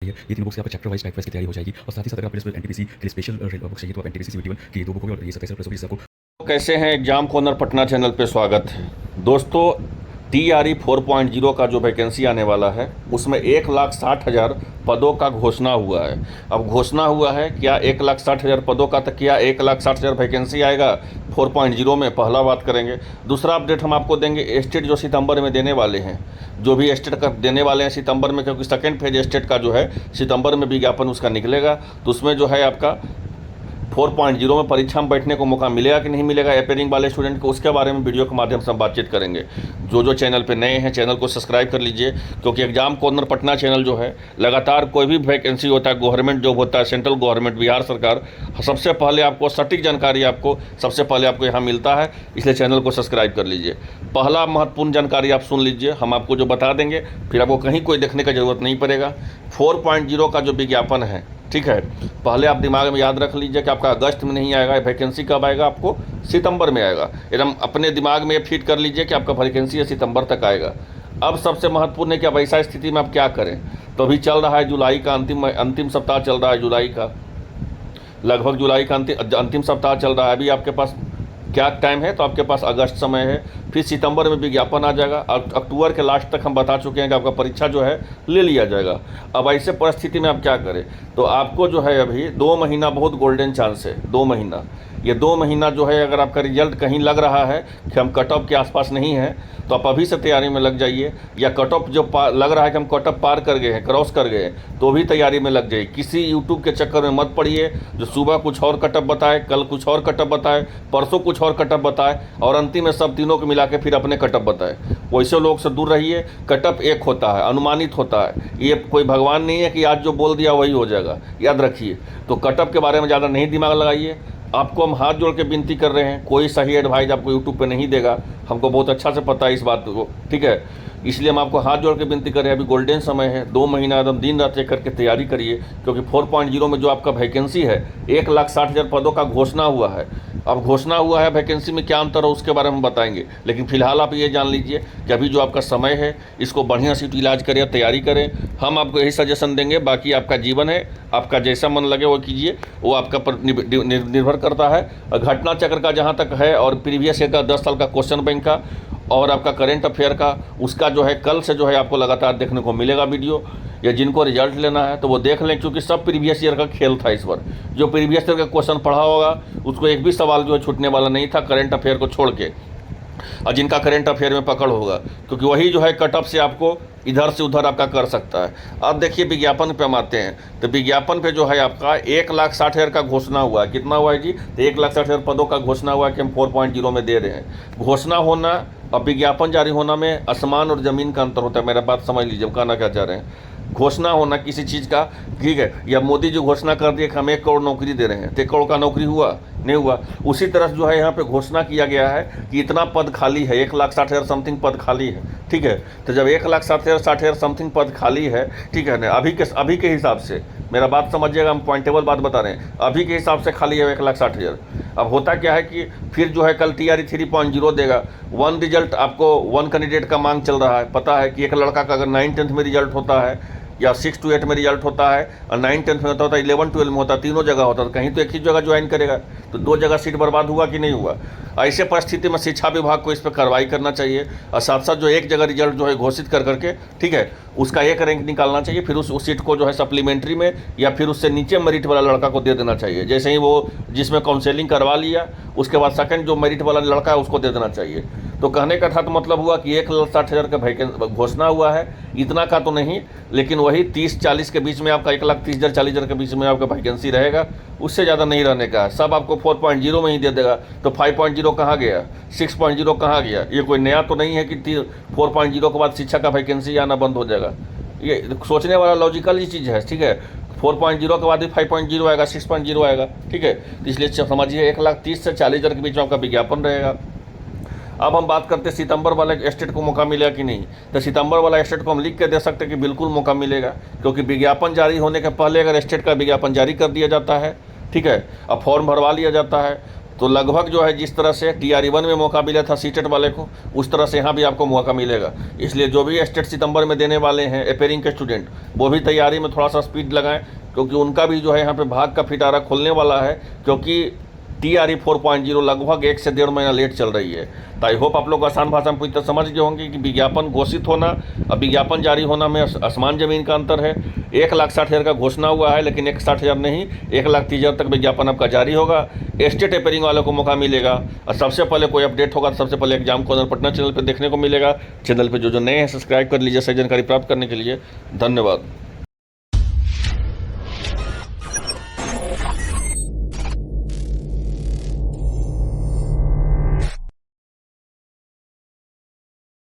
है। ये तीनों बुक्स आपका चैप्टर वाइज टाइप वाइज की तैयारी हो जाएगी और साथ ही साथ अगर आपके पास एनटीपीसी के लिए स्पेशल बुक चाहिए तो आप एनटीपीसी सीबीटी 1 की 2 बुक होगी और ये 27 आपको। कैसे हैं एग्जाम कॉर्नर पटना चैनल पे स्वागत है दोस्तों। टीआरई 4.0 का जो वैकेंसी आने वाला है उसमें 1,60,000 पदों का घोषणा हुआ है। अब घोषणा हुआ है क्या 1,60,000 पदों का, तक क्या 1,60,000 वैकेंसी आएगा 4.0 में, पहला बात करेंगे। दूसरा अपडेट हम आपको देंगे स्टेट जो सितंबर में देने वाले हैं, जो भी स्टेट का देने वाले हैं सितंबर में, क्योंकि सेकेंड फेज स्टेट का जो है सितंबर में विज्ञापन उसका निकलेगा, तो उसमें जो है आपका 4.0 में परीक्षा में बैठने को मौका मिलेगा कि नहीं मिलेगा अपेयरिंग वाले स्टूडेंट को, उसके बारे में वीडियो के माध्यम से हम बातचीत करेंगे। जो चैनल पे नए हैं चैनल को सब्सक्राइब कर लीजिए, क्योंकि एग्जाम कॉर्नर पटना चैनल जो है लगातार कोई भी वैकेंसी होता है, गवर्नमेंट जॉब होता है, सेंट्रल गवर्नमेंट, बिहार सरकार, सबसे पहले आपको सटीक जानकारी सबसे पहले आपको यहाँ मिलता है, इसलिए चैनल को सब्सक्राइब कर लीजिए। पहला महत्वपूर्ण जानकारी आप सुन लीजिए, हम आपको जो बता देंगे फिर आपको कहीं कोई देखने का जरूरत नहीं पड़ेगा। 4.0 का जो विज्ञापन है, ठीक है, पहले आप दिमाग में याद रख लीजिए कि आपका अगस्त में नहीं आएगा, वैकेंसी कब आएगा, आपको सितंबर में आएगा। एकदम अपने दिमाग में फिट कर लीजिए कि आपका वैकेंसी सितंबर तक आएगा। अब सबसे महत्वपूर्ण है कि अब ऐसा स्थिति में आप क्या करें। तो अभी चल रहा है जुलाई का अंतिम सप्ताह चल रहा है, जुलाई का लगभग जुलाई का अंतिम सप्ताह चल रहा है। अभी आपके पास क्या टाइम है, तो आपके पास अगस्त समय है, फिर सितंबर में विज्ञापन आ जाएगा और अक्टूबर के लास्ट तक हम बता चुके हैं कि आपका परीक्षा जो है ले लिया जाएगा। अब ऐसे परिस्थिति में आप क्या करें, तो आपको जो है अभी 2 महीना बहुत गोल्डन चांस है। 2 महीना, ये 2 महीना जो है, अगर आपका रिजल्ट कहीं लग रहा है कि हम कट ऑफ के आसपास नहीं है, तो आप अभी से तैयारी में लग जाइए। या कट ऑफ जो लग रहा है कि हम कट ऑफ पार कर गए हैं, क्रॉस कर गए हैं, तो भी तैयारी में लग जाइए। किसी यूट्यूब के चक्कर में मत पड़िए जो सुबह कुछ और कट ऑफ बताए, कल कुछ और कट ऑफ बताए, परसों कुछ और कट ऑफ बताए और अंतिम में सब तीनों को मिला के फिर अपने कट ऑफ बताए। वैसे लोग से दूर रहिए। कट ऑफ एक होता है, अनुमानित होता है, ये कोई भगवान नहीं है कि आज जो बोल दिया वही हो जाएगा, याद रखिए। तो कट ऑफ के बारे में ज़्यादा नहीं दिमाग लगाइए। आपको हम हाथ जोड़ के विनती कर रहे हैं, कोई सही एडवाइस आपको यूट्यूब पे नहीं देगा, हमको बहुत अच्छा से पता है इस बात को, ठीक है। इसलिए हम आपको हाथ जोड़ के विनती कर रहे हैं, अभी गोल्डन समय है, 2 महीना एकदम दिन रात एक करके तैयारी करिए, क्योंकि 4.0 में जो आपका वैकेंसी है 1,60,000 पदों का घोषणा हुआ है। अब घोषणा हुआ है, वैकेंसी में क्या अंतर हो उसके बारे में बताएंगे, लेकिन फिलहाल आप ये जान लीजिए कि अभी जो आपका समय है इसको बढ़िया से इलाज करें, तैयारी करें। हम आपको यही सजेशन देंगे, बाकी आपका जीवन है, आपका जैसा मन लगे वो कीजिए, वो आपका पर निर्भर करता है। घटना चक्र का जहाँ तक है और प्रीवियस ईयर का 10 साल का क्वेश्चन बैंक का और आपका करंट अफेयर का, उसका जो है कल से जो है आपको लगातार देखने को मिलेगा वीडियो। या जिनको रिजल्ट लेना है तो वो देख लें, क्योंकि सब प्रीवियस ईयर का खेल था इस बार। जो प्रीवियस ईयर का क्वेश्चन पढ़ा होगा उसको एक भी सवाल जो है छूटने वाला नहीं था करंट अफेयर को छोड़ के, और जिनका करंट अफेयर में पकड़ होगा, क्योंकि वही जो है कट ऑफ से आपको इधर से उधर आपका कर सकता है। अब देखिए विज्ञापन पे हम आते हैं, तो विज्ञापन पे जो है आपका 1,60,000 का घोषणा हुआ है। कितना हुआ है जी, तो 1,60,000 पदों का घोषणा हुआ है कि हम 4.0 में दे रहे हैं। घोषणा होना और विज्ञापन जारी होना में आसमान और ज़मीन का अंतर होता है, मेरा बात समझ लीजिए, कहना क्या चाह रहे हैं। घोषणा होना किसी चीज़ का, ठीक है, या मोदी जी घोषणा कर दिए कि हम 1 करोड़ नौकरी दे रहे हैं, तो 1 करोड़ का नौकरी हुआ नहीं हुआ। उसी तरह जो है यहाँ पे घोषणा किया गया है कि इतना पद खाली है, 1,60,000 समथिंग पद खाली है, ठीक है। तो जब 1,60,000 समथिंग पद खाली है, ठीक है ना, अभी के हिसाब से मेरा बात समझिएगा, हम पॉइंटेबल बात बता रहे हैं, अभी के हिसाब से खाली है 1,60,000। अब होता क्या है कि फिर जो है कल टीआरई 3.0 देगा। 1 रिजल्ट आपको 1 कैंडिडेट का मांग चल रहा है। पता है कि एक लड़का का अगर 9-10 में रिजल्ट होता है या 6 to 8 में रिजल्ट होता है और 9-10 में होता है, 11-12 में होता है, तीनों जगह होता है, तो कहीं तो एक ही जगह ज्वाइन करेगा, तो 2 जगह सीट बर्बाद हुआ कि नहीं हुआ। ऐसे परिस्थिति में शिक्षा विभाग को इस पर कार्रवाई करना चाहिए और साथ साथ जो एक जगह रिजल्ट जो है घोषित कर करके, ठीक है, उसका एक रैंक निकालना चाहिए, फिर उस सीट को जो है सप्लीमेंट्री में या फिर उससे नीचे मेरिट वाला लड़का को दे देना चाहिए। जैसे ही वो जिसमें काउंसलिंग करवा लिया उसके बाद सेकंड जो मेरिट वाला लड़का है उसको दे देना चाहिए। तो कहने का था तो मतलब हुआ कि 1,60,000 का वैकेंसी घोषणा हुआ है, इतना का तो नहीं, लेकिन वही 30-40 के बीच में आपका 1,30,000 40,000 के बीच में आपका वैकेंसी रहेगा, उससे ज़्यादा नहीं रहने का है। सब आपको 4.0 में ही दे देगा, तो 5.0 कहाँ गया, 6.0 कहाँ गया। ये कोई नया तो नहीं है कि 4.0 के बाद शिक्षा का वैकेंसी आना बंद हो जाएगा। ये सोचने वाला लॉजिकल ही चीज़ है, ठीक है। 4.0 के बाद भी 5.0 आएगा, 6.0 आएगा, ठीक है। तो इसलिए समझिए 1,30,000 से 40,000 के बीच में आपका विज्ञापन रहेगा। अब हम बात करते हैं सितंबर वाले स्टेट को मौका मिलेगा कि नहीं। तो सितंबर वाला स्टेट को हम लिख के दे सकते हैं कि बिल्कुल मौका मिलेगा, क्योंकि विज्ञापन जारी होने के पहले अगर स्टेट का विज्ञापन जारी कर दिया जाता है, ठीक है, अब फॉर्म भरवा लिया जाता है, तो लगभग जो है जिस तरह से TRE-1 में मौका मिला था सीटेट वाले को, उस तरह से यहाँ भी आपको मौका मिलेगा। इसलिए जो भी स्टेट सितंबर में देने वाले हैं अपेयरिंग के स्टूडेंट, वो भी तैयारी में थोड़ा सा स्पीड लगाएं, क्योंकि उनका भी जो है यहाँ पे भाग का पिटारा खोलने वाला है, क्योंकि TRE 4.0 लगभग 1 से 1.5 महीना लेट चल रही है। तो आई होप आप लोग आसान भाषा में पूरी तरह समझ गए होंगे कि विज्ञापन घोषित होना और विज्ञापन जारी होना में आसमान ज़मीन का अंतर है। 1,60,000 का घोषणा हुआ है, लेकिन 1,60,000 नहीं, 1,30,000 तक विज्ञापन आपका जारी होगा। स्टेट अपेयरिंग वालों को मौका मिलेगा, और सबसे पहले कोई अपडेट होगा तो सबसे पहले एग्जाम कॉर्नर पटना चैनल पर देखने को मिलेगा। चैनल पर जो नए हैं सब्सक्राइब कर लीजिए सही जानकारी प्राप्त करने के लिए। धन्यवाद।